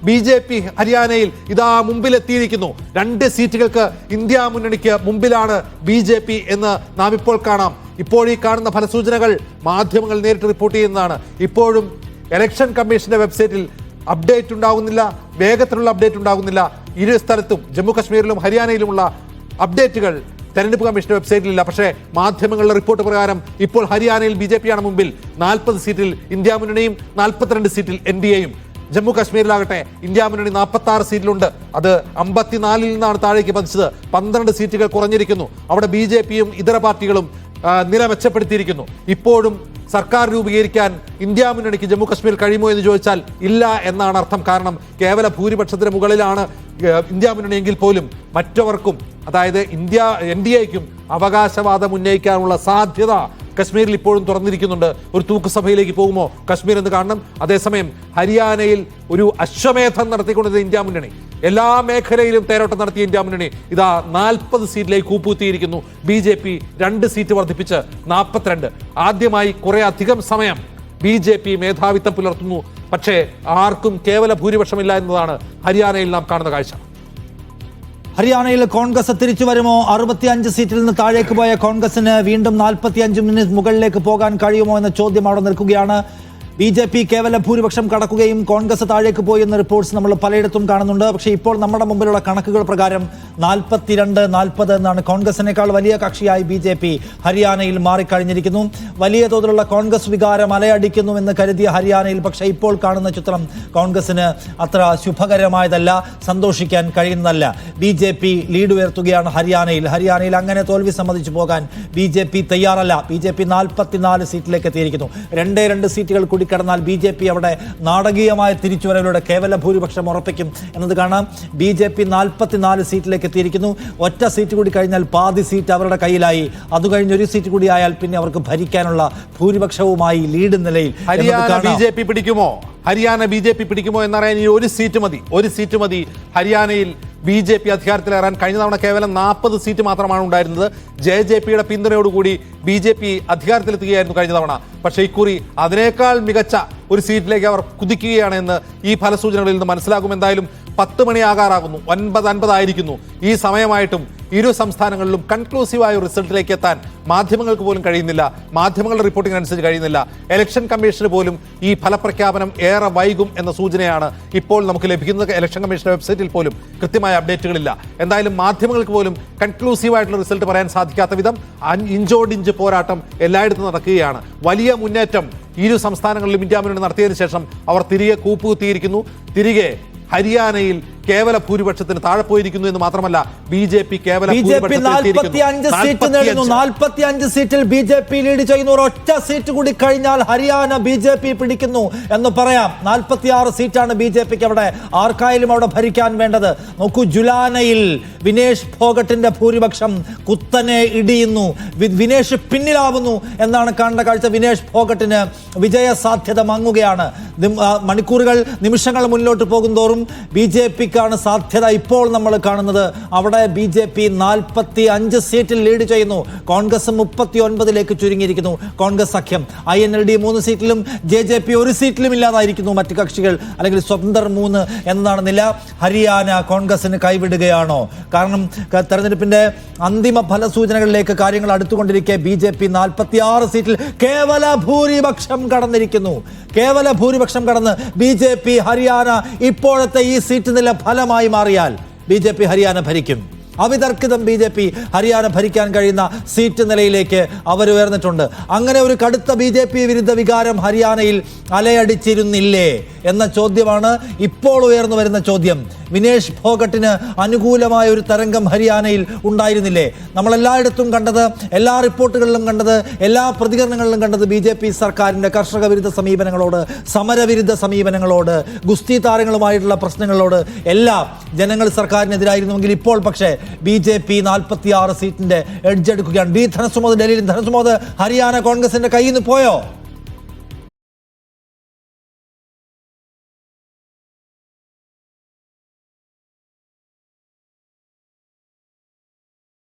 BJP ഹരിയാനയിൽ ഇതാ മുമ്പിലെത്തിയിരിക്കുന്നു. 2 സീറ്റുകൾക്ക് India മുന്നണിക്ക് മുമ്പിലാണ് BJP എന്ന് നാം ഇപ്പോൾ കാണാം. ഇപ്പോൾ ഈ കാണുന്ന ഫലസൂചനകൾ മാധ്യമങ്ങൾ നേരിട്ട് റിപ്പോർട്ട് ചെയ്യുന്നതാണ്. ഇപ്പോഴും ഇലക്ഷൻ കമ്മീഷന്റെ വെബ്സൈറ്റിൽ അപ്ഡേറ്റ് ഉണ്ടാകുന്നില്ല, വേഗത്തിലുള്ള അപ്ഡേറ്റ് ഉണ്ടാകുന്നില്ല. ഇരു സ്ഥലത്തും ജമ്മു കശ്മീരിലും ഹരിയാനയിലുമുള്ള അപ്ഡേറ്റുകൾ തെരഞ്ഞെടുപ്പ് കമ്മീഷന്റെ വെബ്സൈറ്റിലില്ല. പക്ഷേ മാധ്യമങ്ങളുടെ റിപ്പോർട്ട് പ്രകാരം ഇപ്പോൾ ഹരിയാനയിൽ BJP ആണ് മുമ്പിൽ. 40 സീറ്റിൽ ഇന്ത്യ മുന്നണിയും 42 സീറ്റിൽ NDAയും. ജമ്മു കശ്മീരിലാകട്ടെ ഇന്ത്യ മുന്നണി 46 സീറ്റിലുണ്ട്. അത് 54-ൽ നിന്നാണ് താഴേക്ക് പതിച്ചത്. 12 സീറ്റുകൾ കുറഞ്ഞിരിക്കുന്നു. അവിടെ BJPയും ഇതര പാർട്ടികളും നില മെച്ചപ്പെടുത്തിയിരിക്കുന്നു. ഇപ്പോഴും സർക്കാർ രൂപീകരിക്കാൻ ഇന്ത്യ മുന്നണിക്ക് ജമ്മു കശ്മീർ കഴിയുമോ എന്ന് ചോദിച്ചാൽ ഇല്ല എന്നാണ് അർത്ഥം. കാരണം കേവല ഭൂരിപക്ഷത്തിന് മുകളിലാണ് ഇന്ത്യ മുന്നണിയെങ്കിൽ പോലും മറ്റവർക്കും, അതായത് NDAയ്ക്കും അവകാശവാദം ഉന്നയിക്കാനുള്ള സാധ്യത കശ്മീരിൽ ഇപ്പോഴും തുറന്നിരിക്കുന്നുണ്ട്. ഒരു തൂക്കുസഭയിലേക്ക് പോകുമോ കശ്മീർ എന്ന് കാണണം. അതേസമയം ഹരിയാനയിൽ ഒരു അശ്വമേധം നടത്തിക്കൊണ്ടത് ഇന്ത്യ മുന്നണി. എല്ലാ മേഖലയിലും തേരോട്ടം നടത്തിയ ഇന്ത്യ മുന്നണി ഇതാ 40 സീറ്റിലേക്ക് കൂപ്പുകുത്തിയിരിക്കുന്നു. BJP 2 സീറ്റ് വർദ്ധിപ്പിച്ച് 42. ആദ്യമായി കുറെ അധികം സമയം BJP മേധാവിത്വം പുലർത്തുന്നു. പക്ഷേ ആർക്കും കേവല ഭൂരിപക്ഷമില്ല എന്നതാണ് ഹരിയാനയിൽ നാം കാണുന്ന കാഴ്ച. ഹരിയാനയിൽ കോൺഗ്രസ് തിരിച്ചു വരുമോ? 65 സീറ്റിൽ നിന്ന് താഴേക്ക് പോയ കോൺഗ്രസിന് വീണ്ടും 45 മുകളിലേക്ക് പോകാൻ കഴിയുമോ എന്ന ചോദ്യം അവിടെ നിൽക്കുകയാണ്. BJP കേവല ഭൂരിപക്ഷം കടക്കുകയും കോൺഗ്രസ് താഴേക്ക് പോയി എന്ന റിപ്പോർട്ട്സ് നമ്മൾ പലയിടത്തും കാണുന്നുണ്ട്. പക്ഷേ ഇപ്പോൾ നമ്മുടെ മുമ്പിലുള്ള കണക്കുകൾ പ്രകാരം 42-40 എന്നാണ്. കോൺഗ്രസിനേക്കാൾ വലിയ കക്ഷിയായി BJP ഹരിയാനയിൽ മാറിക്കഴിഞ്ഞിരിക്കുന്നു. വലിയ തോതിലുള്ള കോൺഗ്രസ് വികാരം അലയടിക്കുന്നു എന്ന് കരുതിയ ഹരിയാനയിൽ പക്ഷേ ഇപ്പോൾ കാണുന്ന ചിത്രം കോൺഗ്രസിന് അത്ര ശുഭകരമായതല്ല, സന്തോഷിക്കാൻ കഴിയുന്നതല്ല. BJP ലീഡ് ഉയർത്തുകയാണ് ഹരിയാനയിൽ അങ്ങനെ തോൽവി സമ്മതിച്ചു പോകാൻ BJP തയ്യാറല്ല. BJP 44 സീറ്റിലേക്ക് എത്തിയിരിക്കുന്നു. 2 സീറ്റുകൾ കൂടി കടന്നാൽ BJP അവിടെ നാടകീയമായ തിരിച്ചുവരവിലൂടെ കേവല ഭൂരിപക്ഷം ഉറപ്പിക്കും എന്നത് കാണാം. BJP 44 സീറ്റിലേക്ക് എത്തിയിരിക്കുന്നു. ഒറ്റ സീറ്റ് കൂടി കഴിഞ്ഞാൽ പാതി സീറ്റ് അവരുടെ കയ്യിലായി. അത് കഴിഞ്ഞ് ഒരു സീറ്റ് കൂടി ആയാൽ പിന്നെ അവർക്ക് ഭരിക്കാനുള്ള ഭൂരിപക്ഷവുമായി ലീഡ് നിലയിൽ. ഹരിയാന BJP പിടിക്കുമോ എന്നറിയാൻ ഈ ഒരു സീറ്റ് മതി. ഹരിയാനയിൽ BJP അധികാരത്തിലേറാൻ. കഴിഞ്ഞ തവണ കേവലം 40 സീറ്റ് മാത്രമാണ് ഉണ്ടായിരുന്നത്. JJPയുടെ പിന്തുണയോടുകൂടി BJP അധികാരത്തിലെത്തുകയായിരുന്നു കഴിഞ്ഞ തവണ. പക്ഷേ ഇക്കുറി അതിനേക്കാൾ മികച്ച ഒരു സീറ്റിലേക്ക് അവർ കുതിക്കുകയാണെന്ന് ഈ ഫലസൂചനകളിൽ നിന്ന് മനസ്സിലാകും. എന്തായാലും 10 മണിയാകാറാകുന്നു, 9:50 ആയിരിക്കുന്നു. ഈ സമയമായിട്ടും ഇരു സംസ്ഥാനങ്ങളിലും കൺക്ലൂസീവായ ഒരു റിസൾട്ടിലേക്ക് എത്താൻ മാധ്യമങ്ങൾക്ക് പോലും കഴിയുന്നില്ല. മാധ്യമങ്ങളുടെ റിപ്പോർട്ടിംഗ് അനുസരിച്ച് കഴിയുന്നില്ല. ഇലക്ഷൻ കമ്മീഷന് പോലും ഈ ഫലപ്രഖ്യാപനം ഏറെ വൈകും എന്ന സൂചനയാണ് ഇപ്പോൾ നമുക്ക് ലഭിക്കുന്നത്. ഇലക്ഷൻ കമ്മീഷന്റെ വെബ്സൈറ്റിൽ പോലും കൃത്യമായ അപ്ഡേറ്റുകളില്ല. എന്തായാലും മാധ്യമങ്ങൾക്ക് പോലും കൺക്ലൂസീവായിട്ടുള്ള റിസൾട്ട് പറയാൻ സാധിക്കാത്ത വിധം ഇഞ്ചോടിഞ്ച് പോരാട്ടം എല്ലായിടത്തും നടക്കുകയാണ്. വലിയ മുന്നേറ്റം ഇരു സംസ്ഥാനങ്ങളിലും ഇന്ത്യ മുന്നണി നടത്തിയതിനു ശേഷം അവർ തിരികെ കൂപ്പുകുത്തിയിരിക്കുന്നു. തിരികെ ഹരിയാനയിൽ കേവല ഭൂരിപക്ഷത്തിന് താഴെ പോയിരിക്കുന്നു എന്ന് മാത്രമല്ല BJP കേവല 45 സീറ്റിൽ BJP ലീഡ് ചെയ്യുന്നു. ഒറ്റ സീറ്റ് കൂടി കഴിഞ്ഞാൽ ഹരിയാന BJP പിടിക്കുന്നു എന്ന് പറയാം. 46 സീറ്റാണ് BJPക്ക് അവിടെ ആർക്കായാലും അവിടെ ഭരിക്കാൻ വേണ്ടത്. നോക്കൂ, ജുലാനയിൽ വിനേഷ് ഫോഗട്ടിന്റെ ഭൂരിപക്ഷം കുത്തനെ ഇടിയുന്നു. വിനേഷ് പിന്നിലാവുന്നു എന്നാണ് കാണേണ്ട കാഴ്ച. വിനേഷ് ഫോഗട്ടിന് വിജയ സാധ്യത മങ്ങുകയാണ്. മണിക്കൂറുകൾ, നിമിഷങ്ങൾ മുന്നോട്ട് പോകും തോറും BJPക്കാണ് സാധ്യത ഇപ്പോൾ നമ്മൾ കാണുന്നത്. അവിടെ BJP 45 സീറ്റിൽ ലീഡ് ചെയ്യുന്നു. കോൺഗ്രസ് 39ലേക്ക് ചുരുങ്ങിയിരിക്കുന്നു. കോൺഗ്രസ് സഖ്യം INLD 3 സീറ്റിലും JJP 1 സീറ്റിലും ഇല്ലാതായിരിക്കുന്നു. മറ്റ് കക്ഷികൾ അല്ലെങ്കിൽ സ്വതന്ത്രർ 3 എന്നതാണ് നില. ഹരിയാന കോൺഗ്രസിന് കൈവിടുകയാണോ? കാരണം തെരഞ്ഞെടുപ്പിന്റെ അന്തിമ ഫലസൂചനകളിലേക്ക് കാര്യങ്ങൾ അടുത്തുകൊണ്ടിരിക്കെ BJP 46 സീറ്റിൽ കേവല ഭൂരിപക്ഷം കടന്നിരിക്കുന്നു. കേവല ഭൂരിപക്ഷം കടന്ന് BJP ഹരിയാന ഇപ്പോഴത്തെ ഈ സീറ്റ് നില ഫലമായി മാറിയാൽ BJP ഹരിയാന ഭരിക്കും. അവിതർക്കിതം BJP ഹരിയാന ഭരിക്കാൻ കഴിയുന്ന സീറ്റ് നിലയിലേക്ക് അവർ ഉയർന്നിട്ടുണ്ട്. അങ്ങനെ ഒരു കടുത്ത BJP വിരുദ്ധ വികാരം ഹരിയാനയിൽ അലയടിച്ചിരുന്നില്ലേ എന്ന ചോദ്യമാണ് ഇപ്പോൾ ഉയർന്നു വരുന്ന ചോദ്യം. വിനേഷ് ഫോഗട്ടിന് അനുകൂലമായ ഒരു തരംഗം ഹരിയാനയിൽ ഉണ്ടായിരുന്നില്ലേ? നമ്മളെല്ലായിടത്തും കണ്ടത്, എല്ലാ റിപ്പോർട്ടുകളിലും കണ്ടത്, എല്ലാ പ്രതികരണങ്ങളിലും കണ്ടത് BJP സർക്കാരിൻ്റെ കർഷക വിരുദ്ധ സമീപനങ്ങളോട്, സമരവിരുദ്ധ സമീപനങ്ങളോട്, ഗുസ്തി താരങ്ങളുമായിട്ടുള്ള പ്രശ്നങ്ങളോട് എല്ലാം ജനങ്ങൾ സർക്കാരിനെതിരായിരുന്നുവെങ്കിൽ ഇപ്പോൾ പക്ഷേ BJP 46 സീറ്റിന്റെ എഡ്ജ് എടുക്കുകയാണ്. ധനസുമോദ് ഡൽഹിയിൽ. ധനസുമോദ്, ഹരിയാന കോൺഗ്രസിന്റെ കയ്യിൽ നിന്ന് പോയോ?